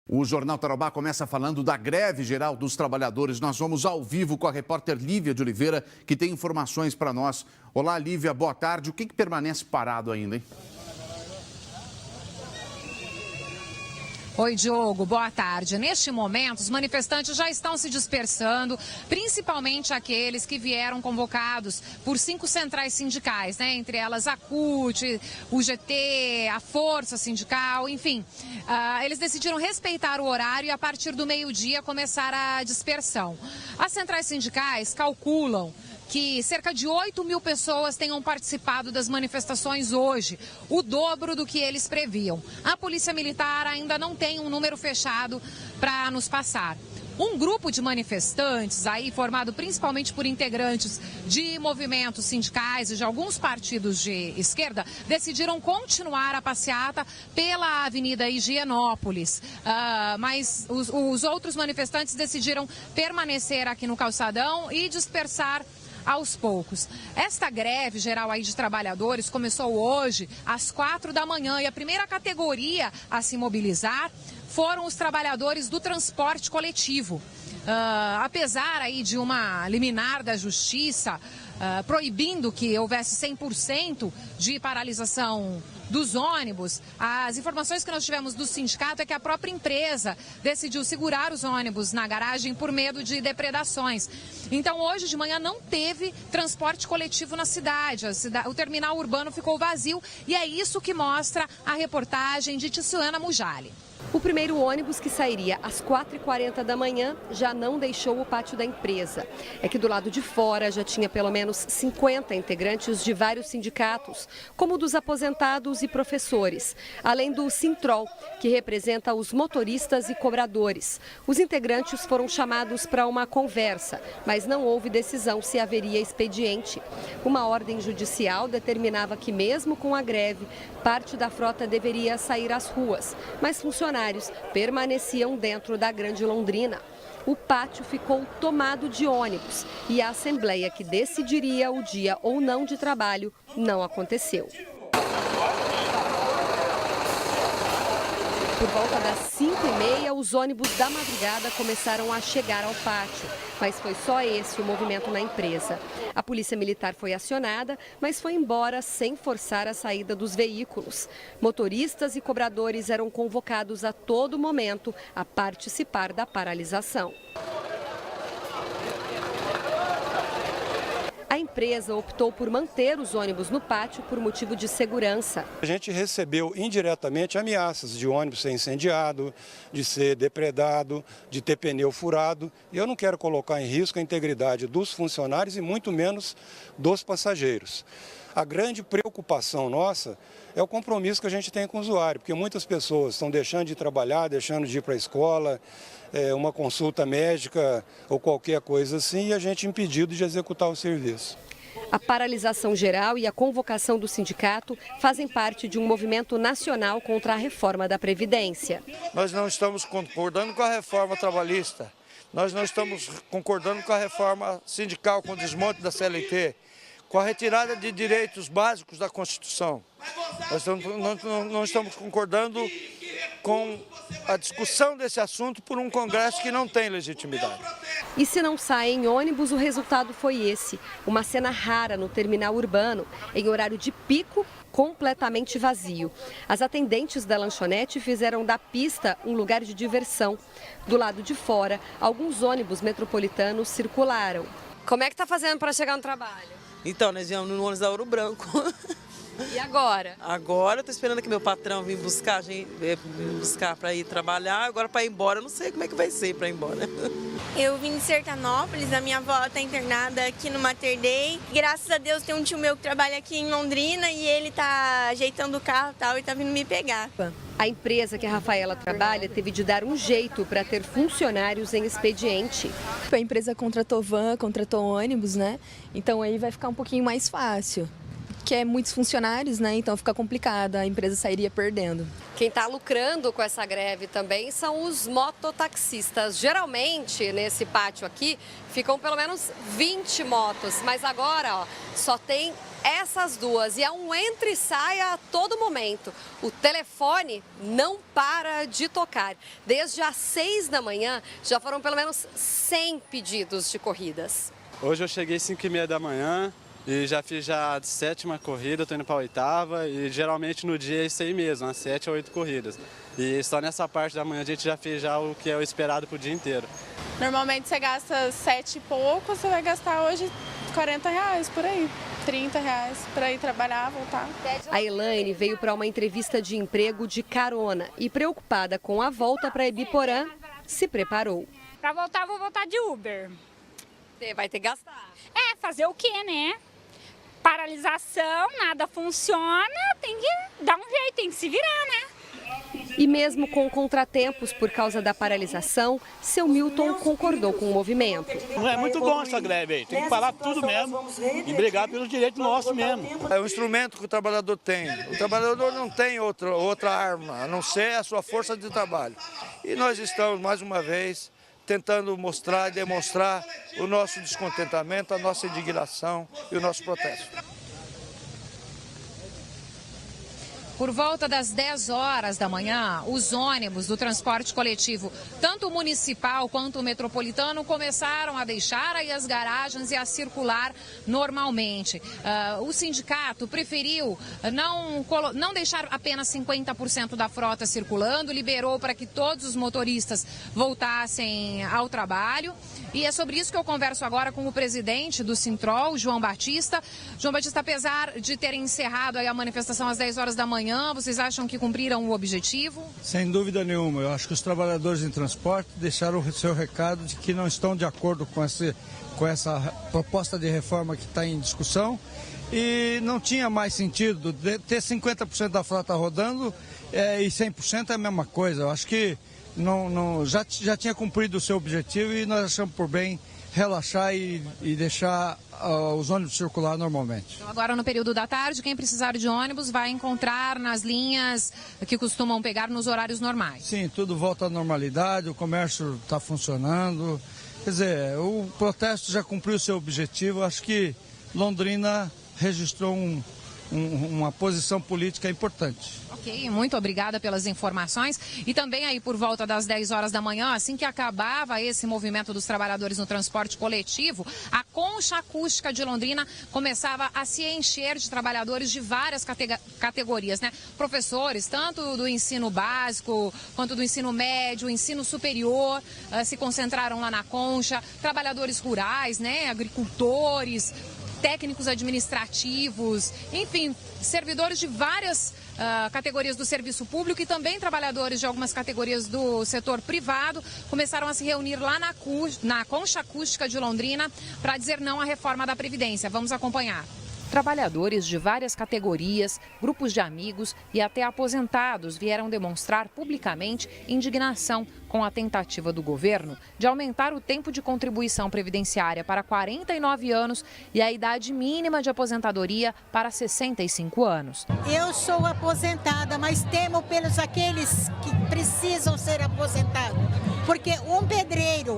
O Jornal Tarobá começa falando da greve geral dos trabalhadores. Nós vamos ao vivo com a repórter Lívia de Oliveira, que tem informações para nós. Olá, Lívia, boa tarde. O que permanece parado ainda, hein? Oi, Diogo, boa tarde. Neste momento, os manifestantes já estão se dispersando, principalmente aqueles que vieram convocados por 5 centrais sindicais, né? Entre elas a CUT, o GT, a Força Sindical, enfim. Eles decidiram respeitar o horário e a partir do meio-dia começar a dispersão. As centrais sindicais calculam que cerca de 8 mil pessoas tenham participado das manifestações hoje, o dobro do que eles previam. A Polícia Militar ainda não tem um número fechado para nos passar. Um grupo de manifestantes, aí formado principalmente por integrantes de movimentos sindicais e de alguns partidos de esquerda, decidiram continuar a passeata pela Avenida Higienópolis. Mas os outros manifestantes decidiram permanecer aqui no calçadão e dispersar aos poucos. Esta greve geral aí de trabalhadores começou hoje às 4 da manhã e a primeira categoria a se mobilizar foram os trabalhadores do transporte coletivo. Apesar aí de uma liminar da justiça proibindo que houvesse 100% de paralisação dos ônibus, as informações que nós tivemos do sindicato é que a própria empresa decidiu segurar os ônibus na garagem por medo de depredações. Então, hoje de manhã não teve transporte coletivo na cidade. O terminal urbano ficou vazio e é isso que mostra a reportagem de Tissuana Mujali. O primeiro ônibus, que sairia às 4h40 da manhã, já não deixou o pátio da empresa. É que do lado de fora já tinha pelo menos 50 integrantes de vários sindicatos, como dos aposentados e professores, além do Sintrol, que representa os motoristas e cobradores. Os integrantes foram chamados para uma conversa, mas não houve decisão se haveria expediente. Uma ordem judicial determinava que, mesmo com a greve, parte da frota deveria sair às ruas, mas funcionários permaneciam dentro da Grande Londrina. O pátio ficou tomado de ônibus e a assembleia que decidiria o dia ou não de trabalho não aconteceu. Por volta das 5h30, os ônibus da madrugada começaram a chegar ao pátio, mas foi só esse o movimento na empresa. A Polícia Militar foi acionada, mas foi embora sem forçar a saída dos veículos. Motoristas e cobradores eram convocados a todo momento a participar da paralisação. A empresa optou por manter os ônibus no pátio por motivo de segurança. A gente recebeu indiretamente ameaças de ônibus ser incendiado, de ser depredado, de ter pneu furado. E eu não quero colocar em risco a integridade dos funcionários e muito menos dos passageiros. A grande preocupação nossa é o compromisso que a gente tem com o usuário, porque muitas pessoas estão deixando de trabalhar, deixando de ir para a escola, uma consulta médica ou qualquer coisa assim, e a gente impedido de executar o serviço. A paralisação geral e a convocação do sindicato fazem parte de um movimento nacional contra a reforma da Previdência. Nós não estamos concordando com a reforma trabalhista, nós não estamos concordando com a reforma sindical, com o desmonte da CLT, com a retirada de direitos básicos da Constituição. Nós não estamos concordando com a discussão desse assunto por um Congresso que não tem legitimidade. E se não saem ônibus, o resultado foi esse. Uma cena rara no terminal urbano, em horário de pico, completamente vazio. As atendentes da lanchonete fizeram da pista um lugar de diversão. Do lado de fora, alguns ônibus metropolitanos circularam. Como é que está fazendo para chegar no trabalho? Então, nós viemos no ônibus da Ouro Branco. E agora? Agora eu tô esperando que meu patrão vir buscar para ir trabalhar. Agora para ir embora, eu não sei como é que vai ser para ir embora. Eu vim de Sertanópolis, a minha avó está internada aqui no Mater Dei. Graças a Deus tem um tio meu que trabalha aqui em Londrina e ele tá ajeitando o carro e tal e tá vindo me pegar. A empresa que a Rafaela trabalha teve de dar um jeito para ter funcionários em expediente. A empresa contratou van, contratou ônibus, né? Então aí vai ficar um pouquinho mais fácil. Que é muitos funcionários, né? Então fica complicado, a empresa sairia perdendo. Quem está lucrando com essa greve também são os mototaxistas. Geralmente, nesse pátio aqui, ficam pelo menos 20 motos, mas agora, ó, só tem essas duas. E é um entra e sai a todo momento. O telefone não para de tocar. Desde as 6 da manhã, já foram pelo menos 100 pedidos de corridas. Hoje eu cheguei às 5h30 da manhã e já fiz a 7ª corrida, estou indo para a 8ª e geralmente no dia é isso aí mesmo, umas 7 a 8 corridas. E só nessa parte da manhã a gente já fez o que é o esperado para o dia inteiro. Normalmente você gasta 7 e pouco, você vai gastar hoje R$40 por aí, R$30 para ir trabalhar, voltar. A Elaine veio para uma entrevista de emprego de carona e, preocupada com a volta para Ibiporã, se preparou. Para voltar, vou voltar de Uber. Você vai ter que gastar. Fazer o quê, né? Paralisação, nada funciona, tem que dar um jeito, tem que se virar, né? E mesmo com contratempos por causa da paralisação, seu Milton concordou com o movimento. Não é muito bom essa greve aí, tem que parar tudo mesmo e brigar pelos direitos nossos mesmo. É um instrumento que o trabalhador tem. O trabalhador não tem outra arma, a não ser a sua força de trabalho. E nós estamos, mais uma vez, tentando mostrar e demonstrar o nosso descontentamento, a nossa indignação e o nosso protesto. Por volta das 10 horas da manhã, os ônibus do transporte coletivo, tanto o municipal quanto o metropolitano, começaram a deixar aí as garagens e a circular normalmente. O sindicato preferiu não deixar apenas 50% da frota circulando, liberou para que todos os motoristas voltassem ao trabalho. E é sobre isso que eu converso agora com o presidente do Sintrol, João Batista. João Batista, apesar de terem encerrado aí a manifestação às 10 horas da manhã, vocês acham que cumpriram o objetivo? Sem dúvida nenhuma. Eu acho que os trabalhadores em transporte deixaram o seu recado de que não estão de acordo com essa proposta de reforma que está em discussão e não tinha mais sentido ter 50% da frota rodando e 100% é a mesma coisa. Eu acho que já tinha cumprido o seu objetivo e nós achamos por bem relaxar e deixar os ônibus circular normalmente. Então, agora no período da tarde, quem precisar de ônibus vai encontrar nas linhas que costumam pegar nos horários normais. Sim, tudo volta à normalidade, o comércio está funcionando. Quer dizer, o protesto já cumpriu o seu objetivo. Acho que Londrina registrou uma posição política importante. Ok, muito obrigada pelas informações. E também aí por volta das 10 horas da manhã, assim que acabava esse movimento dos trabalhadores no transporte coletivo, a Concha Acústica de Londrina começava a se encher de trabalhadores de várias categorias, né? Professores, tanto do ensino básico quanto do ensino médio, ensino superior, se concentraram lá na Concha, trabalhadores rurais, né? Agricultores, técnicos administrativos, enfim, servidores de várias categorias do serviço público e também trabalhadores de algumas categorias do setor privado começaram a se reunir lá na Concha Acústica de Londrina para dizer não à reforma da Previdência. Vamos acompanhar. Trabalhadores de várias categorias, grupos de amigos e até aposentados vieram demonstrar publicamente indignação com a tentativa do governo de aumentar o tempo de contribuição previdenciária para 49 anos e a idade mínima de aposentadoria para 65 anos. Eu sou aposentada, mas temo pelos aqueles que precisam ser aposentados, porque um pedreiro,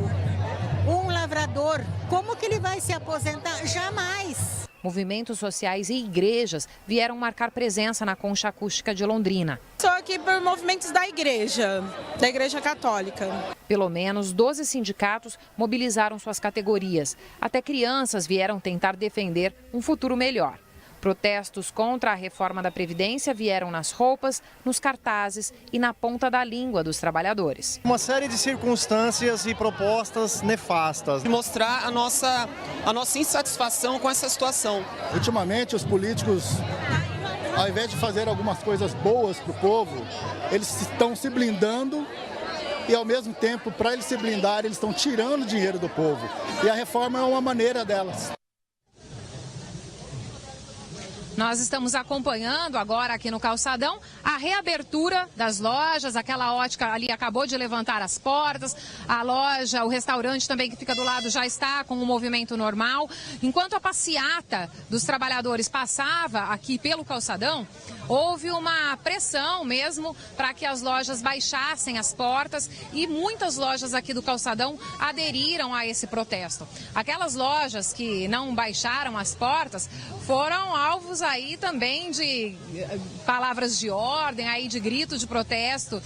um lavrador, como que ele vai se aposentar? Jamais! Movimentos sociais e igrejas vieram marcar presença na Concha Acústica de Londrina. Só aqui por movimentos da Igreja Católica. Pelo menos 12 sindicatos mobilizaram suas categorias. Até crianças vieram tentar defender um futuro melhor. Protestos contra a reforma da Previdência vieram nas roupas, nos cartazes e na ponta da língua dos trabalhadores. Uma série de circunstâncias e propostas nefastas. Mostrar a nossa insatisfação com essa situação. Ultimamente, os políticos, ao invés de fazer algumas coisas boas para o povo, eles estão se blindando e, ao mesmo tempo, para eles se blindarem, eles estão tirando dinheiro do povo. E a reforma é uma maneira delas. nós estamos acompanhando agora aqui no calçadão a reabertura das lojas. Aquela ótica ali acabou de levantar as portas, a loja, o restaurante também que fica do lado já está com um movimento normal. Enquanto a passeata dos trabalhadores passava aqui pelo calçadão, houve uma pressão mesmo para que as lojas baixassem as portas e muitas lojas aqui do calçadão aderiram a esse protesto. Aquelas lojas que não baixaram as portas foram alvos aí também de palavras de ordem, aí de grito de protesto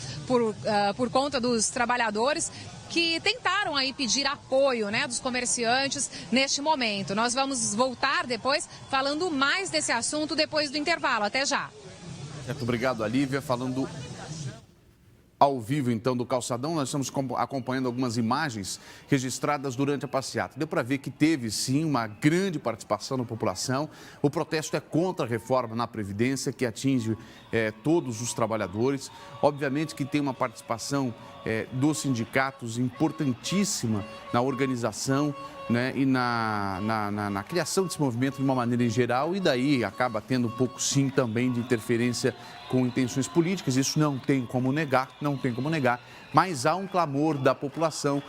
por conta dos trabalhadores que tentaram aí pedir apoio, né, dos comerciantes neste momento. Nós vamos voltar depois falando mais desse assunto depois do intervalo. Até já. Muito obrigado, Lívia. Falando ao vivo, então, do calçadão, nós estamos acompanhando algumas imagens registradas durante a passeata. Deu para ver que teve, sim, uma grande participação da população. O protesto é contra a reforma na Previdência, que atinge todos os trabalhadores. Obviamente que tem uma participação dos sindicatos importantíssima na organização, né, e na criação desse movimento de uma maneira em geral, e daí acaba tendo um pouco, sim, também de interferência com intenções políticas. Isso não tem como negar, mas há um clamor da população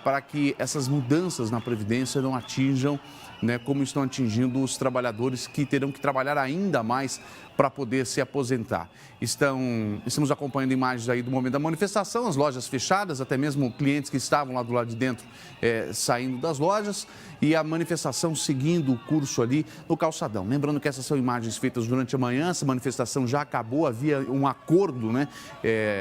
para que essas mudanças na Previdência não atinjam, né, como estão atingindo os trabalhadores que terão que trabalhar ainda mais para poder se aposentar. Estamos acompanhando imagens aí do momento da manifestação, as lojas fechadas, até mesmo clientes que estavam lá do lado de dentro saindo das lojas, e a manifestação seguindo o curso ali no calçadão. Lembrando que essas são imagens feitas durante a manhã, essa manifestação já acabou, havia um acordo, né,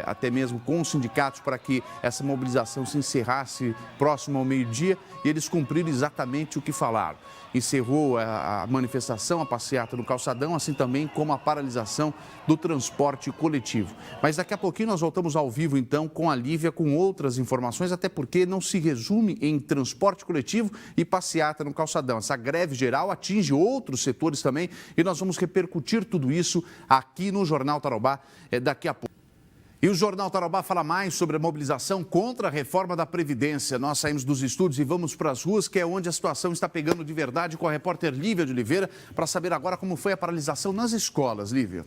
até mesmo com os sindicatos para que essa mobilização se encerrasse próximo ao meio-dia, e eles cumpriram exatamente o que falaram. Encerrou a manifestação, a passeata no calçadão, assim também como a paralisação do transporte coletivo. Mas daqui a pouquinho nós voltamos ao vivo, então, com a Lívia, com outras informações, até porque não se resume em transporte coletivo e passeata no calçadão. Essa greve geral atinge outros setores também, e nós vamos repercutir tudo isso aqui no Jornal Tarobá daqui a pouco. E o Jornal Tarobá fala mais sobre a mobilização contra a reforma da Previdência. Nós saímos dos estúdios e vamos para as ruas, que é onde a situação está pegando de verdade, com a repórter Lívia de Oliveira, para saber agora como foi a paralisação nas escolas. Lívia.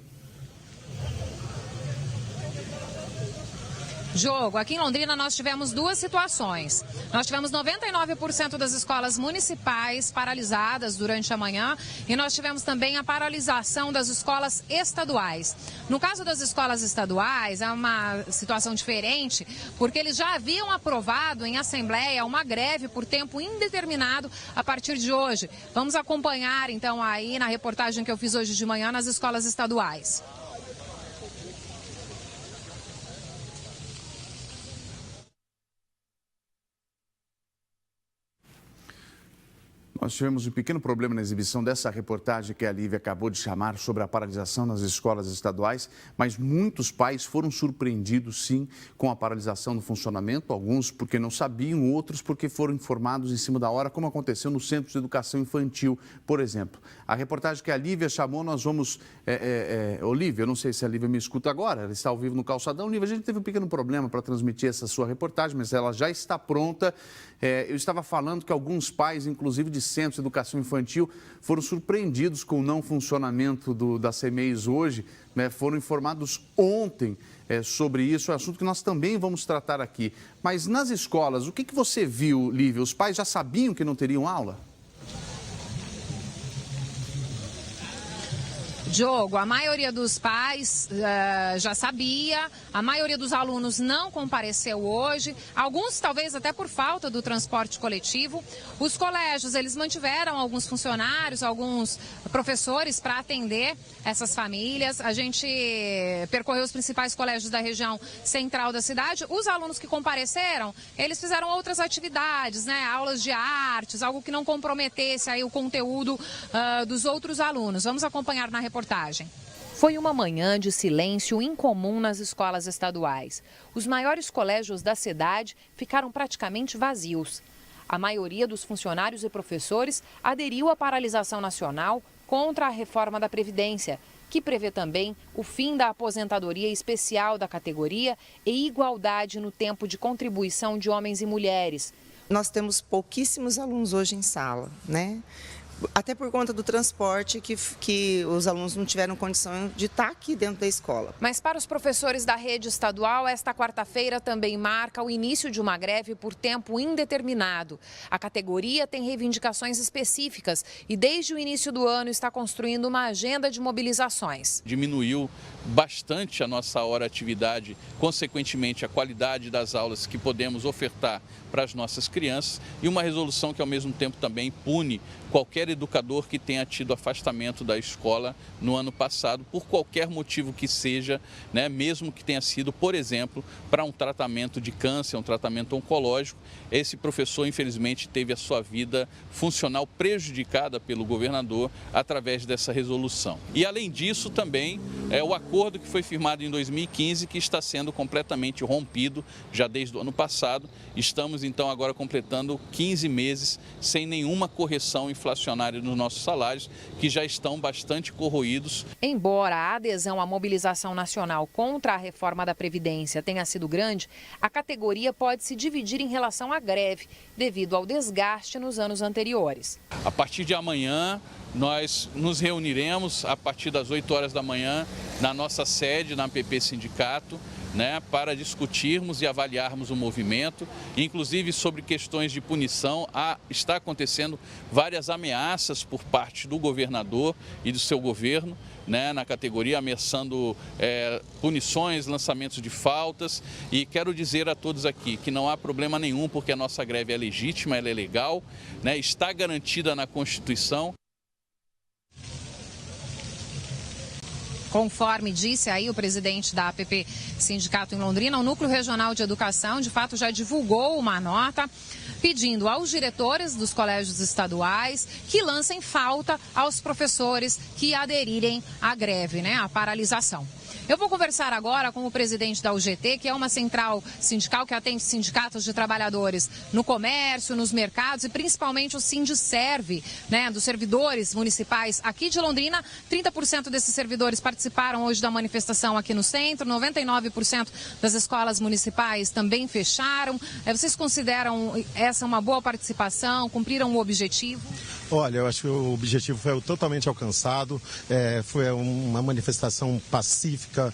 Diogo, aqui em Londrina nós tivemos duas situações. Nós tivemos 99% das escolas municipais paralisadas durante a manhã e nós tivemos também a paralisação das escolas estaduais. No caso das escolas estaduais, é uma situação diferente, porque eles já haviam aprovado em assembleia uma greve por tempo indeterminado a partir de hoje. Vamos acompanhar então aí na reportagem que eu fiz hoje de manhã nas escolas estaduais. Nós tivemos um pequeno problema na exibição dessa reportagem que a Lívia acabou de chamar sobre a paralisação nas escolas estaduais, mas muitos pais foram surpreendidos, sim, com a paralisação do funcionamento, alguns porque não sabiam, outros porque foram informados em cima da hora, como aconteceu no Centro de Educação Infantil, por exemplo. A reportagem que a Lívia chamou, nós vamos... Lívia, eu não sei se a Lívia me escuta agora, ela está ao vivo no calçadão. Lívia, a gente teve um pequeno problema para transmitir essa sua reportagem, mas ela já está pronta. Eu estava falando que alguns pais, inclusive de Centros de Educação Infantil, foram surpreendidos com o não funcionamento da CEMEIS hoje, né? Foram informados ontem sobre isso, é um assunto que nós também vamos tratar aqui. Mas nas escolas, o que você viu, Lívia? Os pais já sabiam que não teriam aula? Diogo, a maioria dos pais já sabia, a maioria dos alunos não compareceu hoje, alguns talvez até por falta do transporte coletivo. Os colégios, eles mantiveram alguns funcionários, alguns professores para atender essas famílias. A gente percorreu os principais colégios da região central da cidade. Os alunos que compareceram, eles fizeram outras atividades, né? Aulas de artes, algo que não comprometesse aí o conteúdo dos outros alunos. Vamos acompanhar na reportagem. Foi uma manhã de silêncio incomum nas escolas estaduais. Os maiores colégios da cidade ficaram praticamente vazios. A maioria dos funcionários e professores aderiu à paralisação nacional contra a reforma da Previdência, que prevê também o fim da aposentadoria especial da categoria e igualdade no tempo de contribuição de homens e mulheres. Nós temos pouquíssimos alunos hoje em sala, né? Até por conta do transporte que os alunos não tiveram condição de estar aqui dentro da escola. Mas para os professores da rede estadual, esta quarta-feira também marca o início de uma greve por tempo indeterminado. A categoria tem reivindicações específicas e desde o início do ano está construindo uma agenda de mobilizações. Diminuiu bastante a nossa hora atividade, consequentemente a qualidade das aulas que podemos ofertar para as nossas crianças e uma resolução que ao mesmo tempo também pune qualquer educador que tenha tido afastamento da escola no ano passado por qualquer motivo que seja, né, mesmo que tenha sido, por exemplo, para um tratamento de câncer, um tratamento oncológico. Esse professor, infelizmente, teve a sua vida funcional prejudicada pelo governador através dessa resolução. E, além disso, também o acordo que foi firmado em 2015, que está sendo completamente rompido já desde o ano passado. Estamos, então, agora completando 15 meses sem nenhuma correção inflacionária nos nossos salários, que já estão bastante corroídos. Embora a adesão à mobilização nacional contra a reforma da Previdência tenha sido grande, a categoria pode se dividir em relação à greve, devido ao desgaste nos anos anteriores. A partir de amanhã, nós nos reuniremos a partir das 8 horas da manhã na nossa sede, na APP Sindicato, para discutirmos e avaliarmos o movimento, inclusive sobre questões de punição. Está acontecendo várias ameaças por parte do governador e do seu governo, na categoria, ameaçando punições, lançamentos de faltas. E quero dizer a todos aqui que não há problema nenhum, porque a nossa greve é legítima, ela é legal, está garantida na Constituição. Conforme disse aí o presidente da APP Sindicato em Londrina, o Núcleo Regional de Educação, de fato, já divulgou uma nota pedindo aos diretores dos colégios estaduais que lancem falta aos professores que aderirem à greve, à paralisação. Eu vou conversar agora com o presidente da UGT, que é uma central sindical que atende sindicatos de trabalhadores no comércio, nos mercados e principalmente o Sindiserve, dos servidores municipais aqui de Londrina. 30% desses servidores participaram hoje da manifestação aqui no centro, 99% das escolas municipais também fecharam. Vocês consideram essa uma boa participação? Cumpriram o objetivo? Olha, eu acho que o objetivo foi totalmente alcançado, foi uma manifestação pacífica,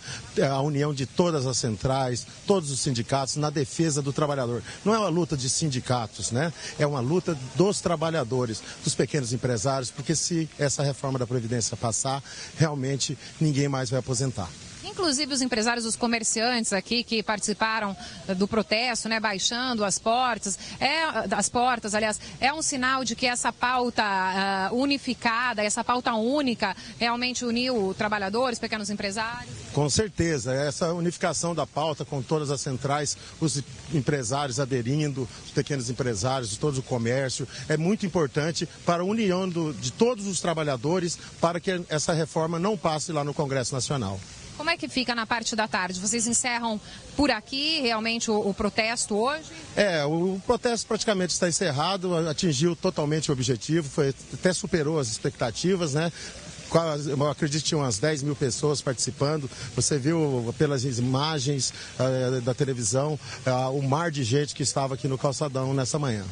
a união de todas as centrais, todos os sindicatos na defesa do trabalhador. Não é uma luta de sindicatos, é uma luta dos trabalhadores, dos pequenos empresários, porque se essa reforma da Previdência passar, realmente ninguém mais vai aposentar. Inclusive os empresários, os comerciantes aqui que participaram do protesto, baixando as portas, é um sinal de que essa pauta unificada, essa pauta única, realmente uniu trabalhadores, pequenos empresários? Com certeza, essa unificação da pauta com todas as centrais, os empresários aderindo, os pequenos empresários, todo o comércio, é muito importante para a união de todos os trabalhadores para que essa reforma não passe lá no Congresso Nacional. Como é que fica na parte da tarde? Vocês encerram por aqui realmente o protesto hoje? O protesto praticamente está encerrado, atingiu totalmente o objetivo, até superou as expectativas, Eu acredito que tinha umas 10 mil pessoas participando. Você viu pelas imagens da televisão o mar de gente que estava aqui no calçadão nessa manhã.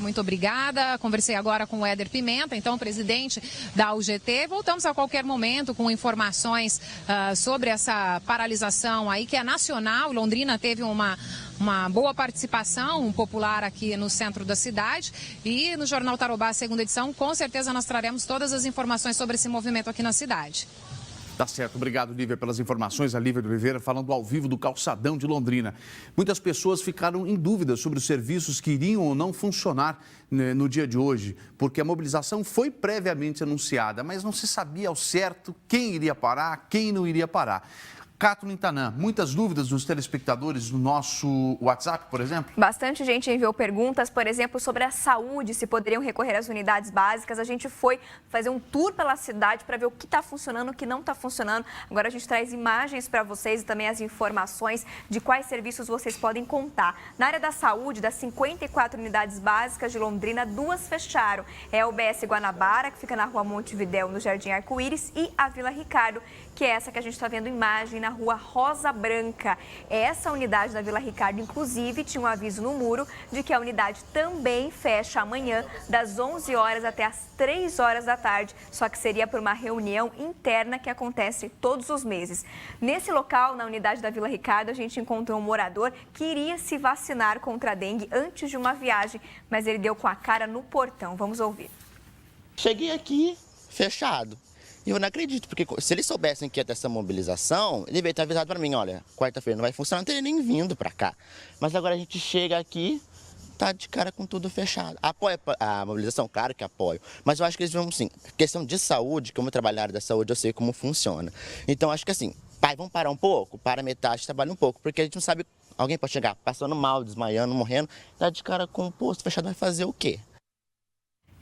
Muito obrigada. Conversei agora com o Éder Pimenta, então presidente da UGT. Voltamos a qualquer momento com informações sobre essa paralisação aí que é nacional. Londrina teve uma boa participação popular aqui no centro da cidade e no Jornal Tarobá, segunda edição, com certeza nós traremos todas as informações sobre esse movimento aqui na cidade. Tá certo, obrigado, Lívia, pelas informações. A Lívia de Oliveira falando ao vivo do calçadão de Londrina. Muitas pessoas ficaram em dúvida sobre os serviços que iriam ou não funcionar no dia de hoje, porque a mobilização foi previamente anunciada, mas não se sabia ao certo quem iria parar, quem não iria parar. Cato Lintanã, muitas dúvidas dos telespectadores no nosso WhatsApp, por exemplo? Bastante gente enviou perguntas, por exemplo, sobre a saúde, se poderiam recorrer às unidades básicas. A gente foi fazer um tour pela cidade para ver o que está funcionando, o que não está funcionando. Agora a gente traz imagens para vocês e também as informações de quais serviços vocês podem contar. Na área da saúde, das 54 unidades básicas de Londrina, 2 fecharam. É a UBS Guanabara, que fica na Rua Montevidéu, no Jardim Arco-Íris, e a Vila Ricardo, que é essa que a gente está vendo imagem na rua Rosa Branca. Essa unidade da Vila Ricardo, inclusive, tinha um aviso no muro de que a unidade também fecha amanhã, das 11 horas até as 3 horas da tarde, só que seria por uma reunião interna que acontece todos os meses. Nesse local, na unidade da Vila Ricardo, a gente encontrou um morador que iria se vacinar contra a dengue antes de uma viagem, mas ele deu com a cara no portão. Vamos ouvir. Cheguei aqui fechado. E eu não acredito, porque se eles soubessem que ia ter essa mobilização, ele devia ter avisado para mim, olha, quarta-feira não vai funcionar, não teria nem vindo para cá. Mas agora a gente chega aqui, tá de cara com tudo fechado. Apoio a mobilização? Claro que apoio. Mas eu acho que eles vão, sim, questão de saúde, como eu trabalho na área da saúde, eu sei como funciona. Então, acho que assim, pai, vamos parar um pouco? Para metade, trabalha um pouco, porque a gente não sabe, alguém pode chegar passando mal, desmaiando, morrendo, tá de cara com o posto fechado, vai fazer o quê?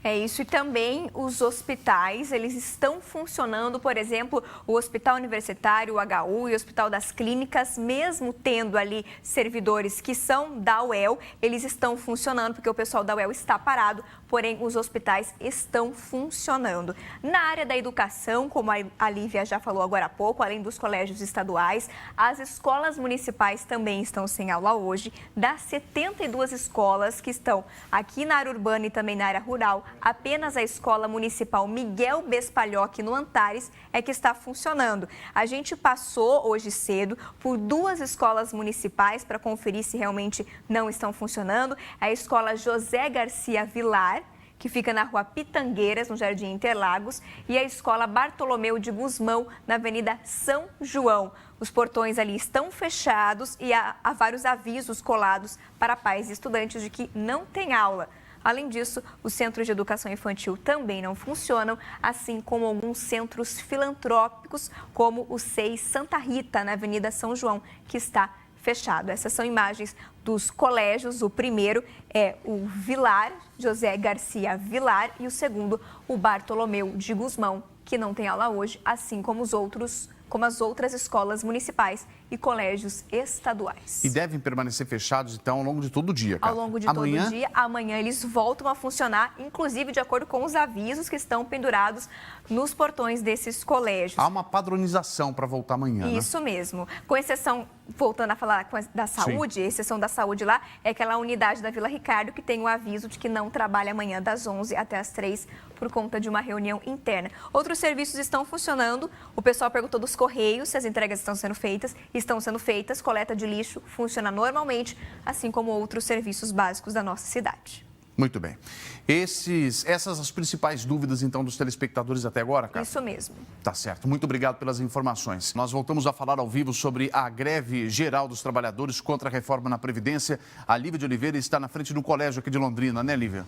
É isso, e também os hospitais, eles estão funcionando, por exemplo, o Hospital Universitário, o HU e o Hospital das Clínicas, mesmo tendo ali servidores que são da UEL, eles estão funcionando porque o pessoal da UEL está parado, porém os hospitais estão funcionando. Na área da educação, como a Lívia já falou agora há pouco, além dos colégios estaduais, as escolas municipais também estão sem aula hoje. Das 72 escolas que estão aqui na área urbana e também na área rural, apenas a Escola Municipal Miguel Bespalhoque, no Antares, é que está funcionando. A gente passou hoje cedo por 2 escolas municipais para conferir se realmente não estão funcionando. A Escola José Garcia Vilar, que fica na rua Pitangueiras, no Jardim Interlagos, e a Escola Bartolomeu de Gusmão, na Avenida São João. Os portões ali estão fechados e há vários avisos colados para pais e estudantes de que não tem aula. Além disso, os centros de educação infantil também não funcionam, assim como alguns centros filantrópicos, como o SEI Santa Rita, na Avenida São João, que está fechado. Essas são imagens dos colégios. O primeiro é o Vilar, José Garcia Vilar, e o segundo, o Bartolomeu de Gusmão, que não tem aula hoje, assim como as outras escolas municipais e colégios estaduais. E devem permanecer fechados, então, ao longo de todo o dia, cara. Ao longo de todo o dia. Amanhã eles voltam a funcionar, inclusive de acordo com os avisos que estão pendurados nos portões desses colégios. Há uma padronização para voltar amanhã, Isso mesmo. Com exceção, voltando a falar da saúde, a exceção da saúde lá, é aquela unidade da Vila Ricardo que tem o aviso de que não trabalha amanhã das 11 até as 3 por conta de uma reunião interna. Outros serviços estão funcionando. O pessoal perguntou dos Correios se as entregas estão sendo feitas. Estão sendo feitas. Coleta de lixo funciona normalmente, assim como outros serviços básicos da nossa cidade. Muito bem. Essas as principais dúvidas, então, dos telespectadores até agora, cara? Isso mesmo. Tá certo. Muito obrigado pelas informações. Nós voltamos a falar ao vivo sobre a greve geral dos trabalhadores contra a reforma na Previdência. A Lívia de Oliveira está na frente do colégio aqui de Londrina, né, Lívia?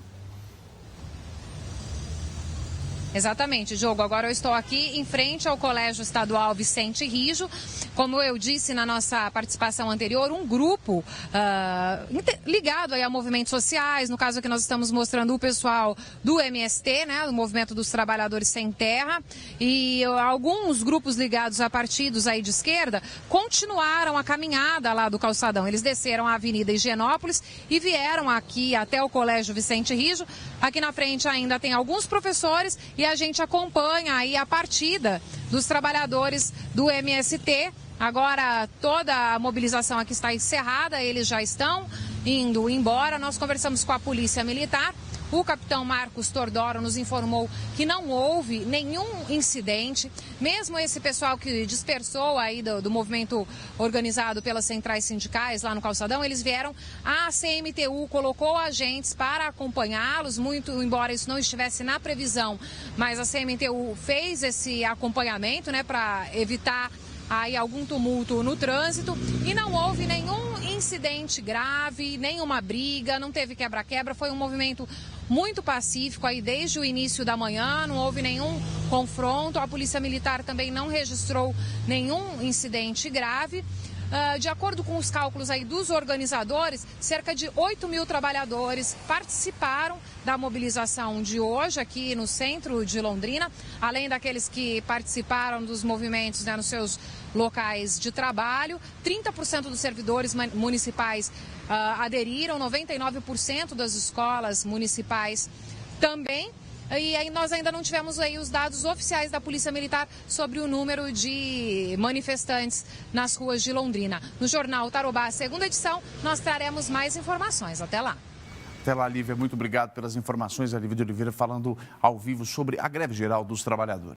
Exatamente, Diogo. Agora eu estou aqui em frente ao Colégio Estadual Vicente Rijo. Como eu disse na nossa participação anterior, um grupo ligado aí a movimentos sociais. No caso aqui nós estamos mostrando o pessoal do MST, né, do Movimento dos Trabalhadores Sem Terra. E alguns grupos ligados a partidos aí de esquerda continuaram a caminhada lá do calçadão. Eles desceram a Avenida Higienópolis e vieram aqui até o Colégio Vicente Rijo. Aqui na frente ainda tem alguns professores e a gente acompanha aí a partida dos trabalhadores do MST. Agora toda a mobilização aqui está encerrada, eles já estão indo embora. Nós conversamos com a Polícia Militar. O capitão Marcos Tordoro nos informou que não houve nenhum incidente. Mesmo esse pessoal que dispersou aí do movimento organizado pelas centrais sindicais lá no calçadão, eles vieram, a CMTU colocou agentes para acompanhá-los, muito embora isso não estivesse na previsão, mas a CMTU fez esse acompanhamento, né, para evitar aí algum tumulto no trânsito, e não houve nenhum incidente grave, nenhuma briga, não teve quebra-quebra, foi um movimento muito pacífico aí desde o início da manhã, não houve nenhum confronto, a Polícia Militar também não registrou nenhum incidente grave. De acordo com os cálculos aí dos organizadores, cerca de 8 mil trabalhadores participaram da mobilização de hoje aqui no centro de Londrina, além daqueles que participaram dos movimentos, né, nos seus locais de trabalho. 30% dos servidores municipais aderiram, 99% das escolas municipais também. E aí nós ainda não tivemos aí os dados oficiais da Polícia Militar sobre o número de manifestantes nas ruas de Londrina. No Jornal Tarobá, segunda edição, nós traremos mais informações. Até lá. Até lá, Lívia. Muito obrigado pelas informações. A Lívia de Oliveira falando ao vivo sobre a greve geral dos trabalhadores.